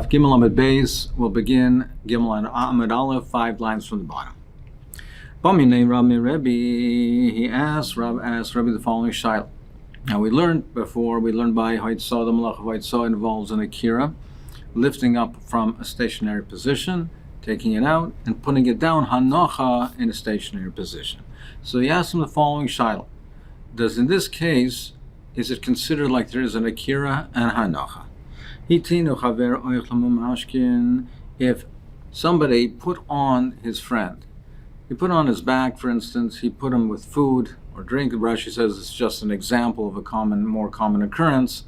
Daf Gimel Amud Beis will begin Gimel and Amud Aleph, 5 lines from the bottom. Baminei Rabbi Rebbe, he asked Rabbi the following shayla. Now we learned by Hofstedter, the Malach of Hofstedter involves an akira, lifting up from a stationary position, taking it out, and putting it down, hanocha, in a stationary position. So he asked him the following shayla. Does in this case, is it considered like there is an akira and hanocha? If somebody put on his friend, he put on his back, for instance, he put him with food or drink. Rashi says it's just an example of a more common occurrence.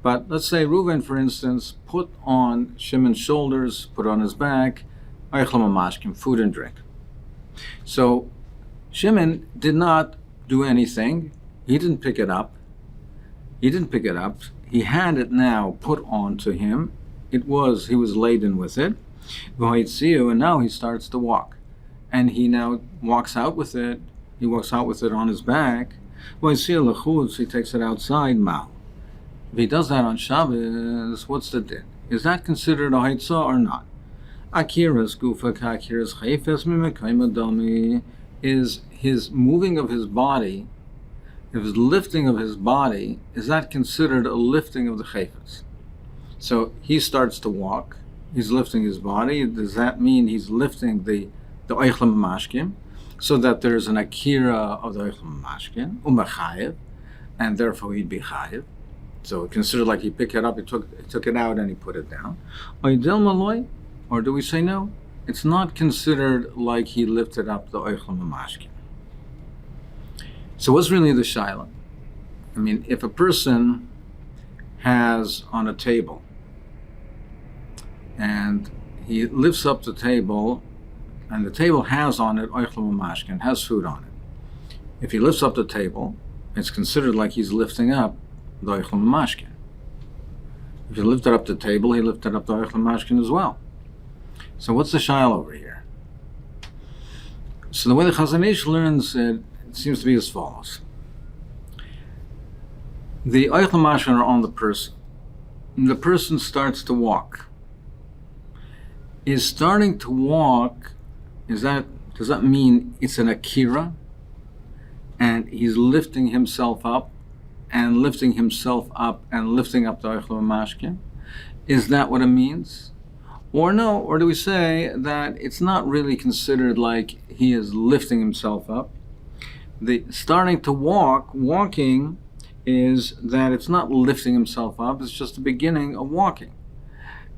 But let's say Reuven, for instance, put on Shimon's shoulders, put on his back, food and drink. So Shimon did not do anything. He didn't pick it up. He had it now put on to him. He was laden with it. And now he starts to walk. And he now walks out with it. He walks out with it on his back. He takes it outside. If he does that on Shabbos, what's the din? Is that considered a haitzah or not? Akira's gufa k'akira's chayfes mimekayim is his moving of his body. If his lifting of his body, is that considered a lifting of the chayfetz? So he starts to walk, he's lifting his body. Does that mean he's lifting the oichlem mashkim, so that there's an akira of the oichlem mashkim, umachayev, and therefore he'd be chayev? So considered like he picked it up, he took it out and he put it down. Or do we say no? It's not considered like he lifted up the oichlem mashkim. So what's really the shayla? I mean, if a person has on a table and he lifts up the table and the table has on it oichlem mashkin, has food on it. If he lifts up the table, it's considered like he's lifting up the oichlem mashkin. If he lifted up the table, he lifted up the oichlem mashkin as well. So what's the shayla over here? So the way the Chazon Ish learns it seems to be as follows. The oichlem mashkin are on the person. And the person starts to walk. Is starting to walk, does that mean it's an akira? And he's lifting himself up and lifting himself up and lifting up the oichlem mashkin? Is that what it means? Or no, or do we say that it's not really considered like he is lifting himself up? The starting to walking is that it's not lifting himself up, it's just the beginning of walking.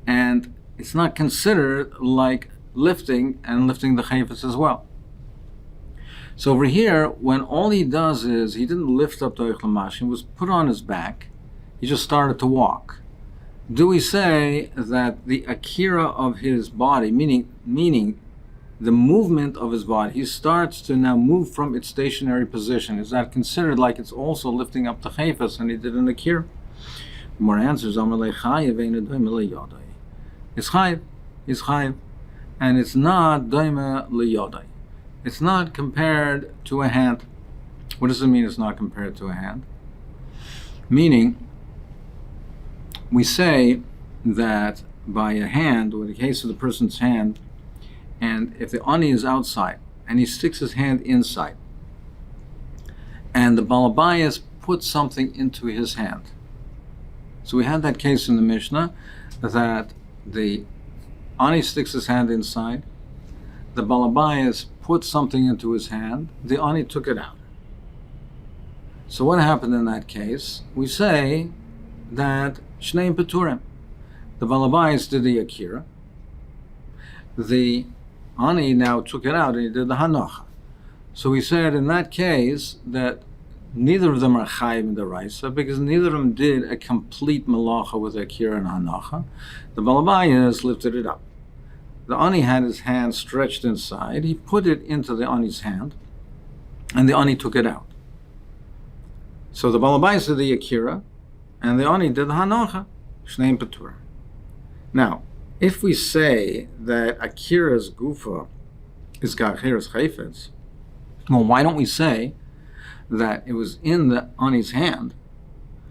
And it's not considered like lifting and lifting the chayfetz as well. So over here, when all he does is, he didn't lift up the oichlem mashkin, it was put on his back, he just started to walk. Do we say that the akira of his body, meaning the movement of his body, he starts to now move from its stationary position, is that considered like it's also lifting up the chayfetz and he did an akira? More answers, it's chayiv, and it's not doime liyodai. It's not compared to a hand. What does it mean it's not compared to a hand? Meaning, we say that by a hand, or in the case of the person's hand, and if the ani is outside, and he sticks his hand inside, and the balabayas puts something into his hand. So we had that case in the Mishnah, that the ani sticks his hand inside, the balabayas put something into his hand, the ani took it out. So what happened in that case? We say that Shneim Peturim. The balabayas did the akira, the ani now took it out and he did the hanocha. So we said in that case that neither of them are chayiv in the raisa, because neither of them did a complete malacha with akira and hanocha. The balabayas lifted it up. The ani had his hand stretched inside. He put it into the ani's hand, and the ani took it out. So the balabayas did the akira, and the ani did the hanocha. Shneim Petur. Now, if we say that akira's gufa is ka'achira's chayfetz, well, why don't we say that it was in the ani's hand?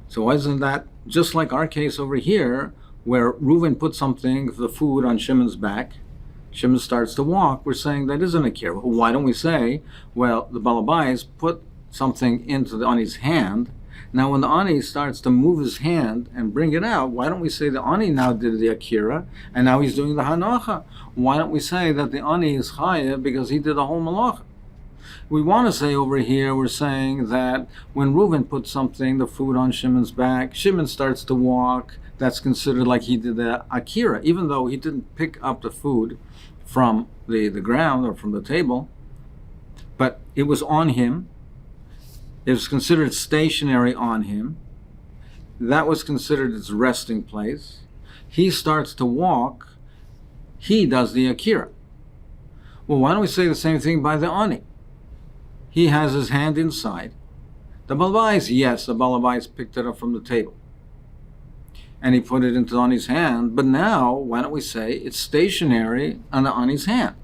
So why isn't that just like our case over here? where Reuven put something, the food, on Shimon's back. Shimon starts to walk. We're saying that isn't a akira. Well, why don't we say, well, the balabais put something into the ani's hand. Now, when the ani starts to move his hand and bring it out, why don't we say the ani now did the akira, and now he's doing the hanocha? Why don't we say that the ani is chayav because he did the whole malacha? We want to say over here, we're saying that when Reuven put something, the food, on Shimon's back, Shimon starts to walk. That's considered like he did the akira, even though he didn't pick up the food from the ground or from the table, but it was on him. It was considered stationary on him. That was considered his resting place. He starts to walk. He does the akira. Well, why don't we say the same thing by the ani? He has his hand inside. The balabais, yes, the balabais picked it up from the table, and he put it into the ani's hand. But now, why don't we say it's stationary on the ani's hand?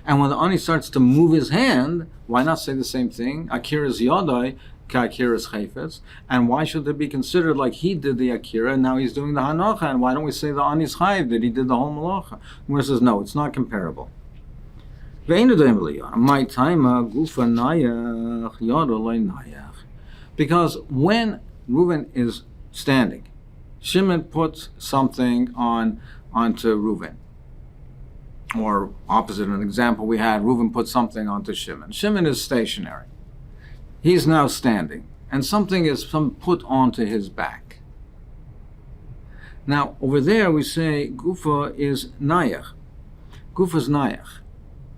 And when the ani starts to move his hand, why not say the same thing? Akira's yodai, ka-akira's chayfetz. And why should it be considered like he did the akira, and now he's doing the hanocha? And why don't we say the ani's chayv, that he did the whole malacha? Where it says, no, it's not comparable. Because when Reuven is standing, Shimon puts something onto Reuven. Or opposite, an example we had, Reuven put something onto Shimon. Shimon is stationary. He's now standing, and something is put onto his back. Now, over there we say Gufa is nayach. Gufa is nayach.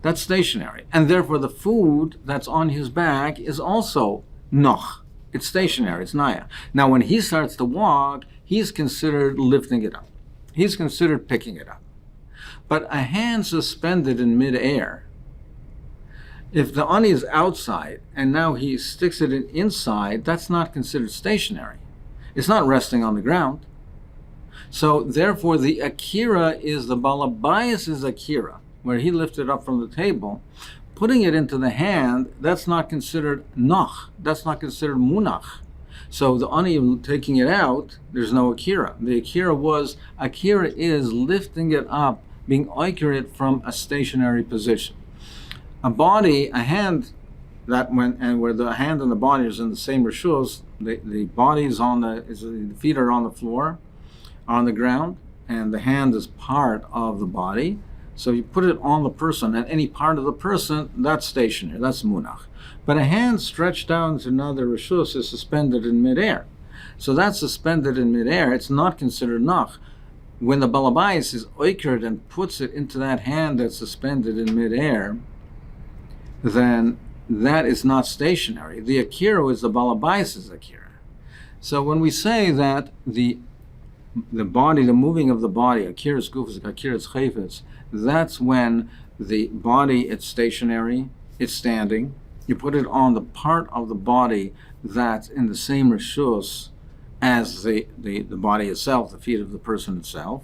That's stationary. And therefore the food that's on his back is also noch. It's stationary, it's nayach. Now, when he starts to walk, he's considered lifting it up. He's considered picking it up. But a hand suspended in midair, if the ani is outside and now he sticks it inside, that's not considered stationary. It's not resting on the ground. So therefore the akira is the balabais' akira, where he lifted up from the table. Putting it into the hand, that's not considered nach. That's not considered munach. So the ani taking it out, there's no akira. The akira is lifting it up, being accurate from a stationary position. A hand, where the hand and the body is in the same rishus, the body is the feet are on the floor, on the ground, and the hand is part of the body. So you put it on the person, and any part of the person, that's stationary, that's munach. But a hand stretched down to another rishus is suspended in midair. So that's suspended in midair, it's not considered nach. When the balabais is oikered and puts it into that hand that's suspended in midair, then that is not stationary. The akira is the balabais' akira. So when we say that the body, the moving of the body, akira's gufus, akira's chayfetz, that's when the body, it's stationary, it's standing. You put it on the part of the body that's in the same rishus as the body itself, the feet of the person itself.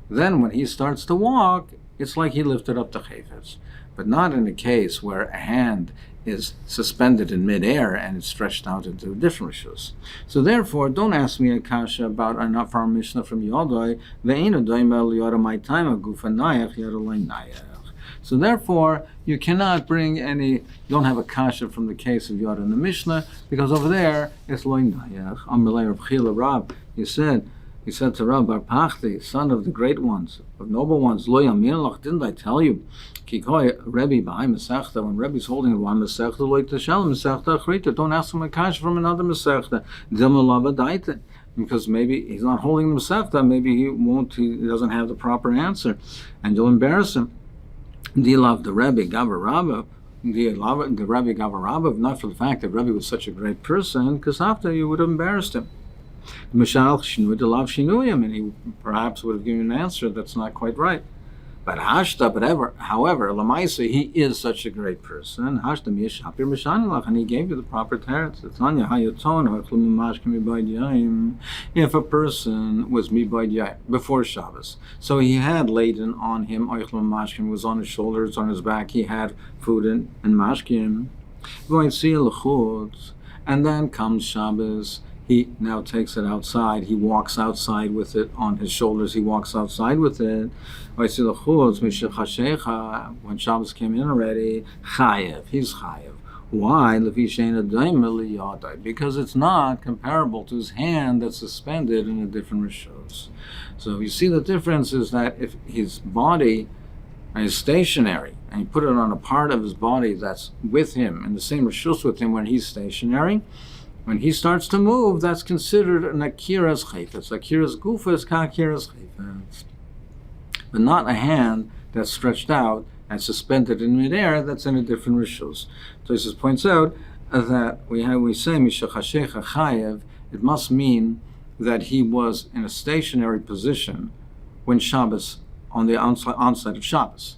Then when he starts to walk, it's like he lifted up the chayfetz. But not in a case where a hand is suspended in midair and it's stretched out into a different rishus. So therefore, don't ask me a kasha about our Mishnah from Yodai. So therefore, you cannot bring don't have a kasha from the case of Yod in the Mishnah, because over there, it's loy nayach. Amalei Rav Chila Rab, he said to Rab Bar Pachti, son of the great ones, of noble ones, loy amirlach, didn't I tell you? Kikoi Rebbe b'ay Masechta, when Rebbe's holding one Masechta, loy teshel Masechta achrita, don't ask him a kasha from another Masechta. Dilma lava daita. Because maybe he's not holding the Masechta, maybe he doesn't have the proper answer, and you'll embarrass him. Do you love the Rebbe Gavarabba? Do you love the Rebbe Gavarabba? Not for the fact that Rebbe was such a great person, because after you would have embarrassed him. Mishal Shinui to love Shinuyim, and he perhaps would have given an answer that's not quite right. But however, Lamaisa, he is such a great person. Hashtam Yeshapir Mishanilach, and he gave you the proper teretz. If a person was mibayd before Shabbos, so he had laden on him, was on his shoulders, on his back, he had food and mashkim, and then comes Shabbos, he now takes it outside. He walks outside with it on his shoulders. He walks outside with it. When Shabbos came in already, chayev. He's chayev. Why? Because it's not comparable to his hand that's suspended in a different rishus. So you see the difference is that if his body is stationary and you put it on a part of his body that's with him, in the same rishus with him when he's stationary, when he starts to move, that's considered an akiras chayfetz. Akiras gufas ka akiras chayfetz. But not a hand that's stretched out and suspended in midair, that's in a different rishus. So this points out that we say mishachashecha chayev, it must mean that he was in a stationary position when Shabbos, on the onset of Shabbos.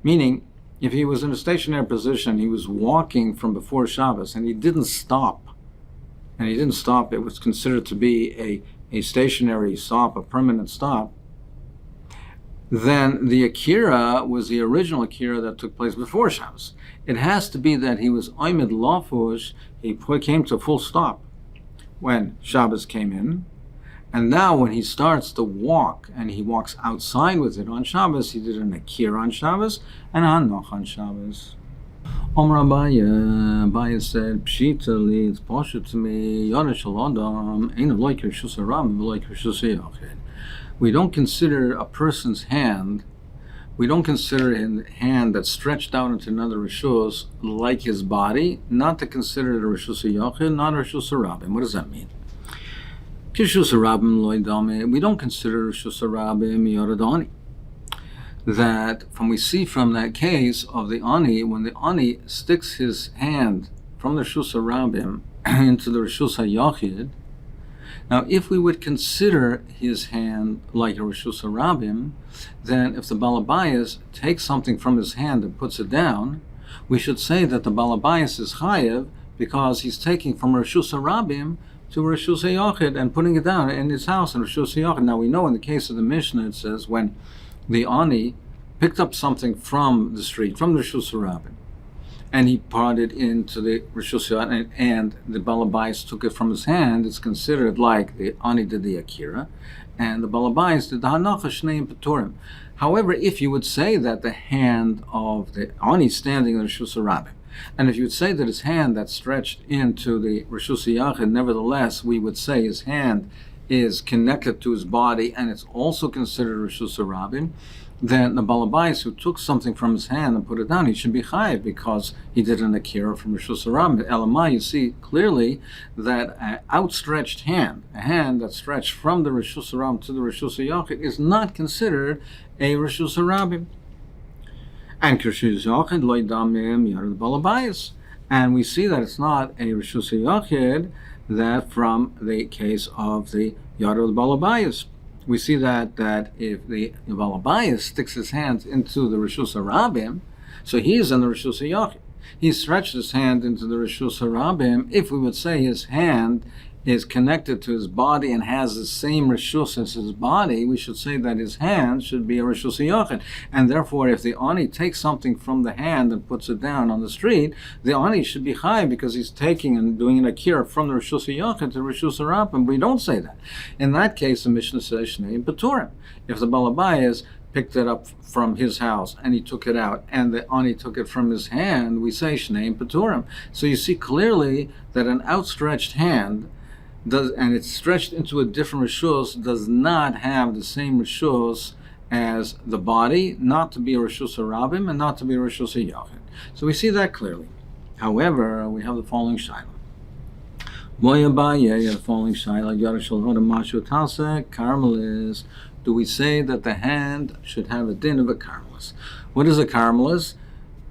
Meaning, if he was in a stationary position, he was walking from before Shabbos, and he didn't stop, it was considered to be a stationary stop, a permanent stop, then the Akira was the original Akira that took place before Shabbos. It has to be that he was Oimid Lafush, he came to full stop when Shabbos came in, and now when he starts to walk, and he walks outside with it on Shabbos, he did an Akira on Shabbos, and a Hanoch on Shabbos. Omer Abaye said, Pshita li, it's posher to me, Yada Shel Adam, Ein Lo Rishus HaRabim, V'lo Rishus HaYachid. We don't consider a person's hand, we don't consider a hand that's stretched out into another rishus like his body, not to consider it a rishus HaYachid, not a rishus HaRabim. What does that mean? Rishus HaRabim Lo Dame, we don't consider rishus HaRabim Yoradani. That we see from that case of the Ani, when the Ani sticks his hand from the Rishus HaRabim into the Rishus HaYachid. Now, if we would consider his hand like a Rishus HaRabim, then if the Balabayas takes something from his hand and puts it down, we should say that the Balabayas is chayev because he's taking from Rishus HaRabim to Rishus HaYachid and putting it down in his house in Rishus HaYachid. Now, we know in the case of the Mishnah, it says when the Ani picked up something from the street, from the Rishus HaRabim, and he brought it into the Rishus HaYachid, and the Balabais took it from his hand, it's considered like the Ani did the Akira, and the Balabais did the Hanacha Shneim Peturim. However, if you would say that the hand of the Ani standing in the Rishus HaRabim, and if you would say that his hand that's stretched into the Rishus HaYachid, nevertheless, we would say his hand is connected to his body, and it's also considered Rishus HaRabim, then the Balabais who took something from his hand and put it down, he should be chayiv because he did an Akira from Rishus HaRabim. Elamai, you see clearly that an outstretched hand, a hand that's stretched from the Rishus HaRabim to the Rishus HaYachid, is not considered a Rishus HaRabim. And Rishus HaYachid lo yidamim yar the Balabais. And we see that it's not a Rishus HaYachid that from the case of the Yad of the Balabais. We see that if the Balabais sticks his hands into the Rishus HaRabim, so he's in the Rishus HaYachid. He stretched his hand into the Rishus HaRabim. If we would say his hand is connected to his body and has the same Rishus as his body, we should say that his hand should be a Rishus HaYachid. And therefore, if the Ani takes something from the hand and puts it down on the street, the Ani should be high because he's taking and doing an Akira from the Rishus HaYachid to Rishus HaRabim. We don't say that. In that case, the Mishnah says Shnei Peturim. If the Balabayas picked it up from his house and he took it out and the Ani took it from his hand, we say Shnei Peturim. So you see clearly that an outstretched hand and it's stretched into a different rishus, does not have the same rishus as the body, not to be a Rishus HaRabim and not to be a Rishus HaYachid. So we see that clearly. However, we have the following shaila. The following shaila, Carmelis. Do we say that the hand should have a din of a Carmelis? What is a Carmelis?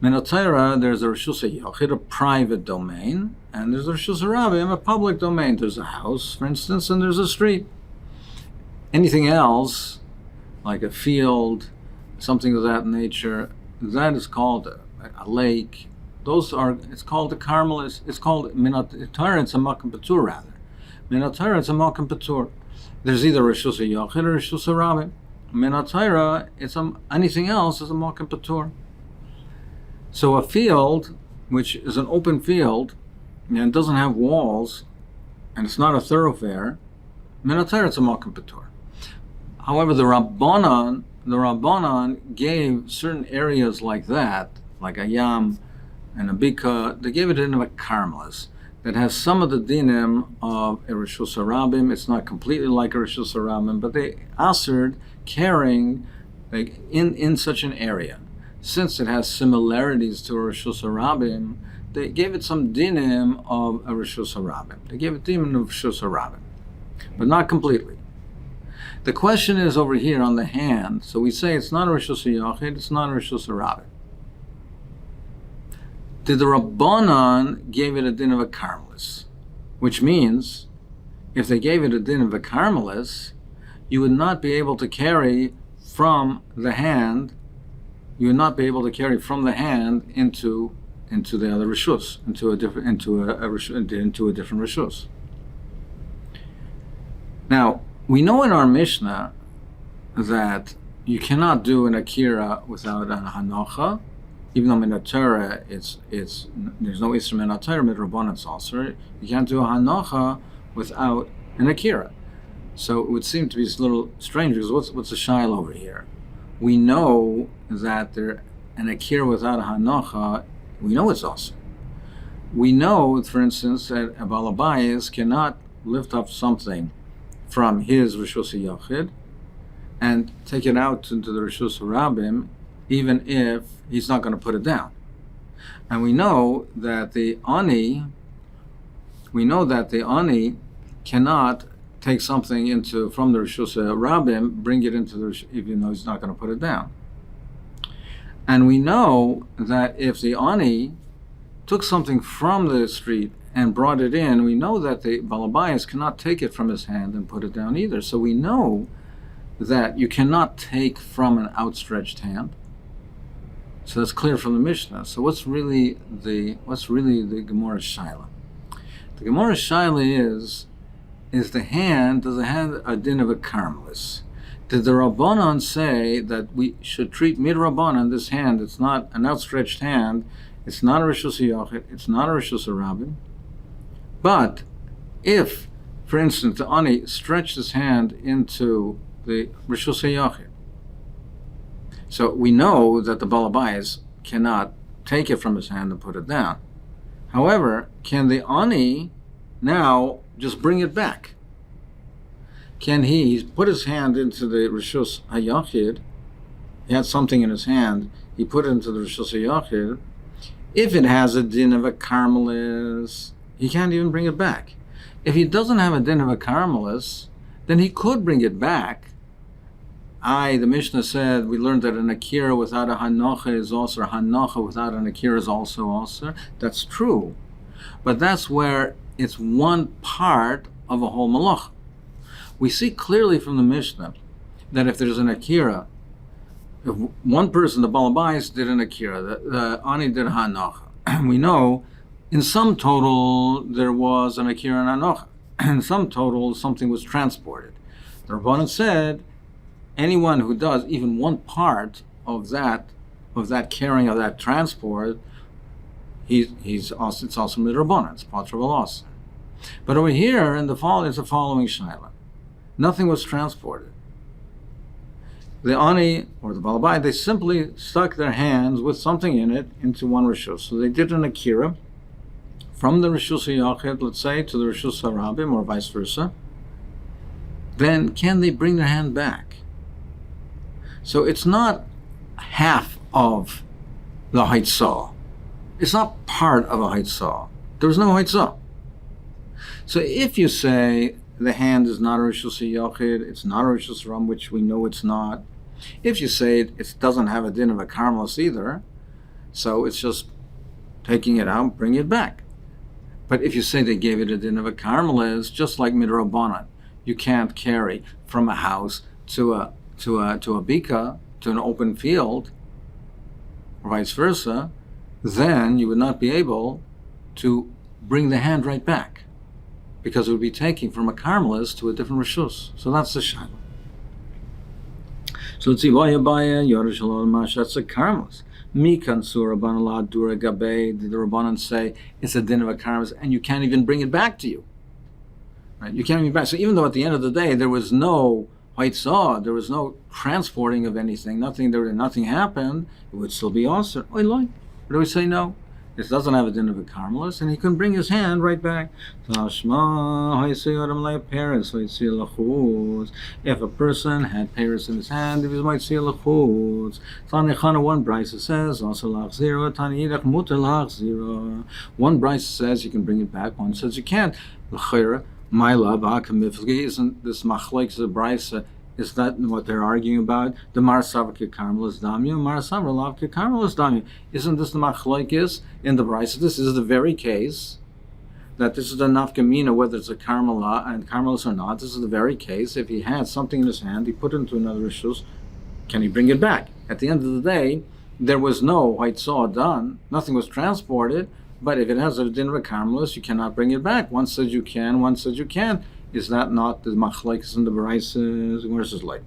Minotera, there's a Rishus HaYachid, a private domain, and there's a Rishus HaRabim, a public domain. There's a house, for instance, and there's a street. Anything else, like a field, something of that nature, that is called a lake. It's called a Carmelis. It's called Minotera, it's a Malkim Patur, rather. Minotera, it's a Malkim Patur. There's either Rishus HaYachid or Rishus HaRabim. Minotera, anything else is a Malkim Patur. So a field, which is an open field, and doesn't have walls, and it's not a thoroughfare, Minatar it's a Makom Patur. However, the Rabbanan gave certain areas like that, like a Yam and a Bika, they gave it in a Karmelis that has some of the dinim of a Rishus Harabim. It's not completely like a Rishus Harabim, but they assered carrying like in such an area. Since it has similarities to a Rishus Harabim, they gave it some dinim of a Rishus Harabim. They gave it dinim of Rishus Harabim, but not completely. The question is over here on the hand. So we say it's not a Rishus Yachid, it's not a Rishus Harabim. Did the Rabbanan gave it a din of a Karmelis, which means if they gave it a din of a Karmelis, you would not be able to carry from the hand. You would not be able to carry from the hand into the other rishus, into a different rishus. Now we know in our Mishnah that you cannot do an akira without a hanocha. Even though in Torah there's no instrument in Torah, midrabanan it's also. You can't do a hanocha without an akira. So it would seem to be a little strange because what's the shaila over here? We know that an akira without a hanocha, we know it's also. We know, for instance, that a balabayis cannot lift up something from his rishus yachid and take it out into the rishus harabim, even if he's not going to put it down. And we know that the ani cannot take something from the Rishus Rabim, bring it into the even though he's not going to put it down. And we know that if the ani took something from the street and brought it in, we know that the balabayas cannot take it from his hand and put it down either. So we know that you cannot take from an outstretched hand. So that's clear from the Mishnah. So what's really the Gemara's shaila? The Gemara's shaila is the hand, does it have a din of a karmelis? Did the Rabbanan say that we should treat midrabanan this hand? It's not an outstretched hand. It's not a rishus yachid. It's not a rishus harabim. But if, for instance, the ani stretched his hand into the rishus yachid, so we know that the balabayas cannot take it from his hand and put it down. However, can the ani now just bring it back? Can he put his hand into the rishus hayachid? He had something in his hand. He put it into the rishus hayachid. If it has a din of a karmelis, he can't even bring it back. If he doesn't have a din of a karmelis, then he could bring it back. The Mishnah said, we learned that an akira without a hanocha is also, a hanocha without an akira is also. That's true. But that's where it's one part of a whole malach. We see clearly from the Mishnah that if there's an akira, if one person, the balabais, did an akira, the ani did a hanocha, we know in some total there was an akira and hanocha. In some total something was transported. The Rabbanan said, anyone who does even one part of that carrying, of that transport, it's also midrabanan, it's patra v'los. But over here in the fall is the following shaila: nothing was transported. The ani or the balabai, they simply stuck their hands with something in it into one rishus. So they did an akira from the rishus yachid, let's say, to the rishus harabim, or vice versa. Then can they bring their hand back? So it's not half of the haitzah. It's not part of a haitzah. There's no haitzah. So if you say the hand is not a rishus yachid, it's not a rishus ram, which we know it's not. If you say it doesn't have a din of a karmelis either, so it's just taking it out, bring it back. But if you say they gave it a din of a karmelis, just like midrabanan, you can't carry from a house to a bika, to an open field, or vice versa, then you would not be able to bring the hand right back, because it would be taking from a karmelis to a different rishus. So that's the shaila. So let's see, that's a karmelis. Mikan sur Rabbanan dura gabe. Did the Rabbanan say it's a din of a karmelis and you can't even bring it back to you? Right? You can't bring it back. So even though at the end of the day there was no haitzah, there was no transporting of anything, nothing happened, it would still be also. What do we say? No. This doesn't have a din of a carmelist, and he can bring his hand right back. If a person had Paris in his hand, if he might see lachutz. One brisa says one brisa says you can bring it back, one says you can't. My love, isn't this machlokes of brisa? Is that what they're arguing about? The Marasavka Carmelis Damya, Marasavra Lavka Carmelis Damya. Isn't this the machlokes in the brisa? This is the very case that this is the nafkamina, whether it's a Carmela and Carmelis or not. This is the very case. If he had something in his hand, he put it into another rishus, can he bring it back? At the end of the day, there was no white saw done, nothing was transported, but if it has a din of a Carmelis, you cannot bring it back. One says you can, one says you can't. Is that not the machlokes in the braises? Where's his light?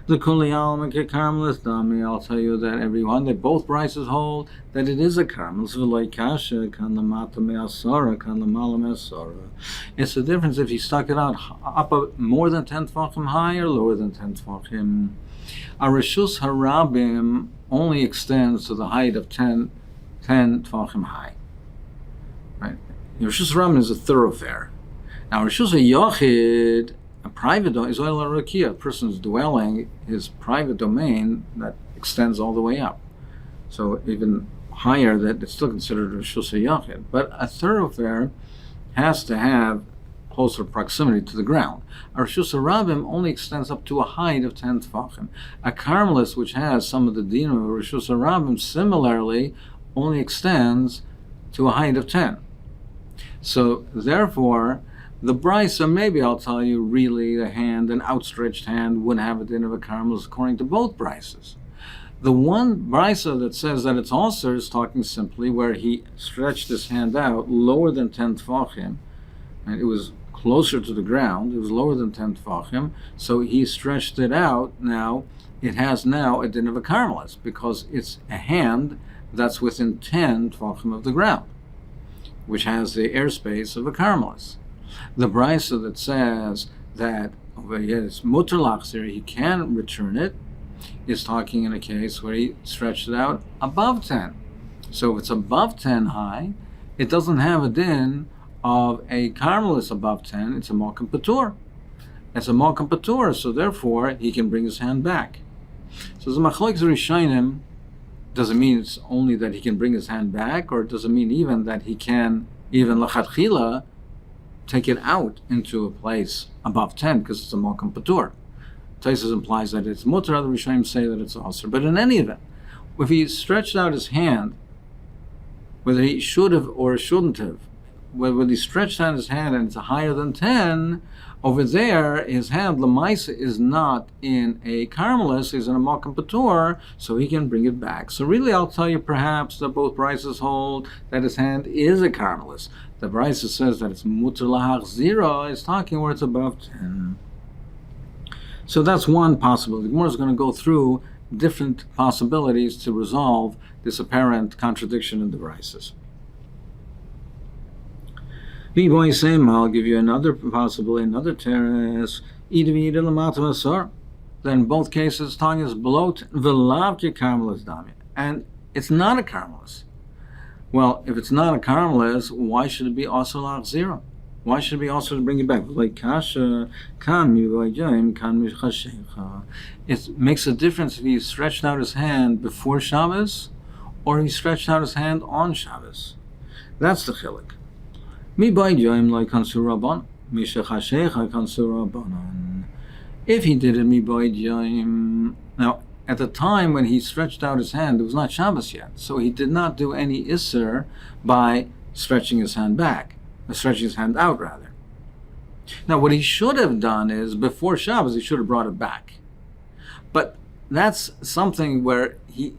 The kuliyal carmelis dami. I'll tell you that everyone, that both braises hold that it is a carmelis. It's the difference if he stuck it out up more than 10 tefachim high or lower than 10 tefachim. A reshus harabim only extends to the height of 10 tefachim high. Right? Reshus harabim is a thoroughfare. Now, Rishus HaYachid, a private domain, is oil rakia, a person's dwelling, his private domain that extends all the way up. So even higher, that it's still considered Rishus HaYachid. But a thoroughfare has to have closer proximity to the ground. A Rishus HaRabim only extends up to a height of 10 tefachim. A Carmelis, which has some of the din of Rishus HaRabim, similarly only extends to a height of 10. So therefore, the brisa, maybe I'll tell you, really the hand, an outstretched hand, wouldn't have a din of a carmelis according to both brises. The one brisa that says that it's also is talking simply where he stretched his hand out lower than 10 tefachim, and it was closer to the ground, it was lower than 10 tefachim, so he stretched it out. Now, it has now a din of a carmelis because it's a hand that's within 10 tefachim of the ground, which has the airspace of a carmelis. The brisa that says that it's mutter lachzir, he can return it, is talking in a case where he stretched it out above 10. So if it's above 10 high, it doesn't have a din of a carmelis above 10, it's a malkam patur. It's a malkam patur, so therefore he can bring his hand back. So the machlokes rishonim, does it mean it's only that he can bring his hand back, or does it mean even that he can, even lachatchila, take it out into a place above 10 because it's a malkam patur? Taisus implies that it's mutter, other rishonim say that it's also. But in any event, if he stretched out his hand, whether he should have or shouldn't have, whether he stretched out his hand and it's higher than 10, over there, his hand, Lamaisa, is not in a carmelis, he's in a malkam patur, so he can bring it back. So really, I'll tell you perhaps that both brises hold that his hand is a carmelis. The brisa says that it's mutter lahach zero, is talking where it's above 10. So that's one possibility. The Gemara is going to go through different possibilities to resolve this apparent contradiction in the brises. I'll give you another possibility, another teres. Then in both cases, tongue is below and it's not a carmelis. Well, if it's not a carmelis, why should it be also lach zero? Why should it be also to bring it back? It makes a difference if he stretched out his hand before Shabbos or he stretched out his hand on Shabbos. That's the chilik. If he did it now, at the time when he stretched out his hand, it was not Shabbos yet, so he did not do any isser by stretching his hand back, stretching his hand out rather. Now, what he should have done is before Shabbos, he should have brought it back. But that's something where a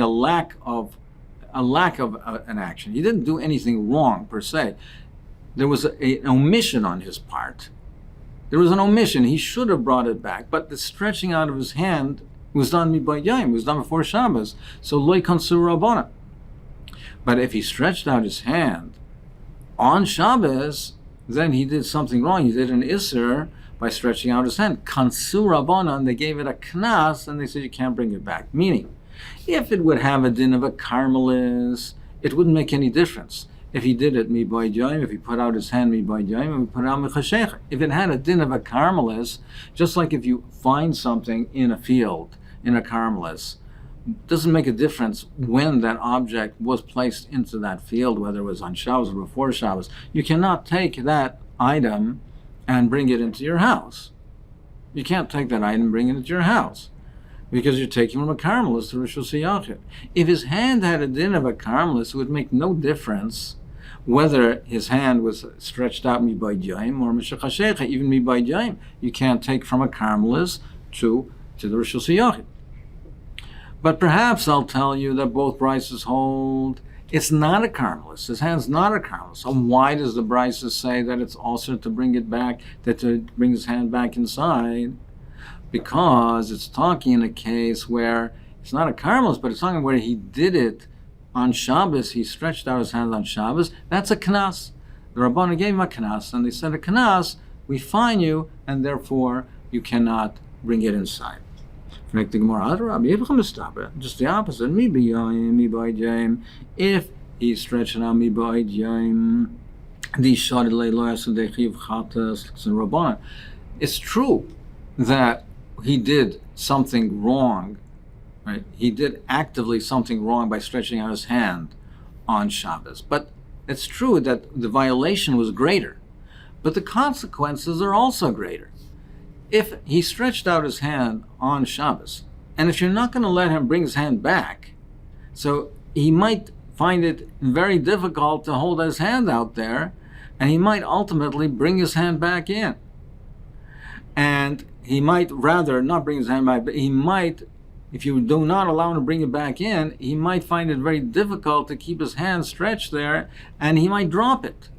lack of an action. He didn't do anything wrong per se. There was an omission on his part. There was an omission. He should have brought it back, but the stretching out of his hand was done midbay yom. It was done before Shabbos. So lo yikansur rabbanan. But if he stretched out his hand on Shabbos, then he did something wrong. He did an Isser by stretching out his hand. Kansu Rabbanan, they gave it a knas, and they said you can't bring it back. Meaning, if it would have a din of a karmelis, it wouldn't make any difference. If he did it mi by joim, if he put out his hand mi by joim, and we put out mechashech. If it had a din of a karmelis, just like if you find something in a field, in a karmelis, doesn't make a difference when that object was placed into that field, whether it was on Shabbos or before Shabbos. You cannot take that item and bring it into your house. You can't take that item and bring it into your house because you're taking from a karmelis to Rishus Yachid. If his hand had a din of a karmelis, it would make no difference whether his hand was stretched out mi by jaim or mishachashecha, even mi by jaim. You can't take from a karmelis to the Rishus Yachid. But perhaps I'll tell you that both brises hold it's not a karmelis. His hand's not a karmelis. So why does the brises say that it's also to bring it back, that to bring his hand back inside? Because it's talking in a case where it's not a karmelis, but it's talking where he did it on Shabbos. He stretched out his hand on Shabbos. That's a knas. The Rabbanan gave him a knas, and they said a knas, we fine you, and therefore you cannot bring it inside. Just the opposite. If he stretched it out mi by jaim, it's true that he did something wrong, right? He did actively something wrong by stretching out his hand on Shabbos. But it's true that the violation was greater, but the consequences are also greater. If he stretched out his hand on Shabbos, and if you're not going to let him bring his hand back, so he might find it very difficult to hold his hand out there, and he might ultimately bring his hand back in. And he might rather not bring his hand back, but he might, if you do not allow him to bring it back in, he might find it very difficult to keep his hand stretched there, and he might drop it.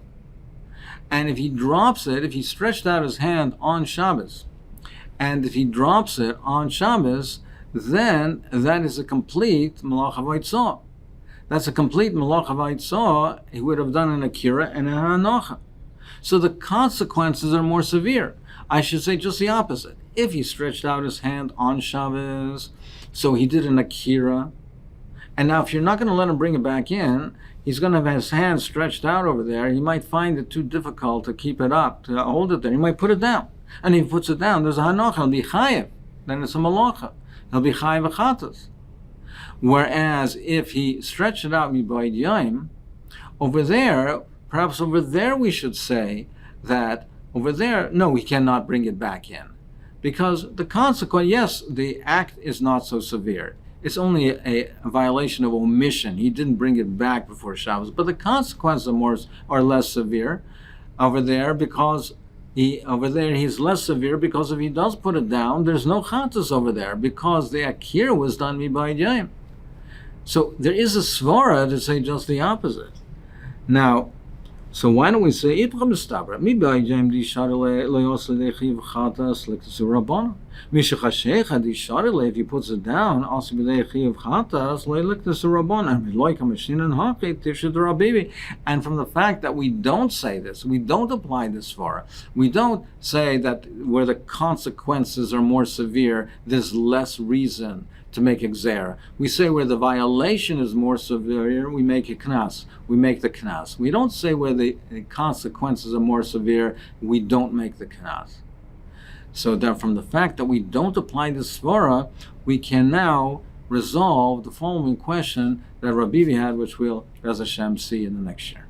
And if he drops it, if he stretched out his hand on Shabbos, and if he drops it on Shabbos, then that is a complete malach havayitzah. That's a complete malach havayitzah. He would have done an akira and an hanocha. So the consequences are more severe. I should say just the opposite. If he stretched out his hand on Shabbos, so he did an akira, and now if you're not going to let him bring it back in, he's going to have his hand stretched out over there. He might find it too difficult to keep it up, to hold it there. He might put it down. And if he puts it down, there's a hanocha, he'll be chayiv. Then it's a malacha. He'll be chayiv achatas. Whereas if he stretched it out mibayid yaim, over there, perhaps over there we should say that over there, no, we cannot bring it back in. Because the consequence, yes, the act is not so severe. It's only a violation of omission. He didn't bring it back before Shabbos. But the consequences are less severe over there because he's less severe because if he does put it down, there's no chatas over there because the akir was done mibayid yaim. So there is a svara to say just the opposite. Now, so why don't we say Ibrahim Mistabra? Mibayid yaim di sharele loyosle dechiv chatas lektesu rabbanon. Mishachashecha di sharele, if he puts it down, also b'dechiv chatas lektesu rabbanon. Loika mashin and haki tifshid rabibi. And from the fact that we don't say this, we don't apply this svara, we don't say that where the consequences are more severe, there's less reason to make exer. We say where the violation is more severe, we make a knas. We make the knas. We don't say where the consequences are more severe, we don't make the knas. So that from the fact that we don't apply the svara, we can now resolve the following question that Rabbi had, which we'll, Bez Hashem, see in the next year.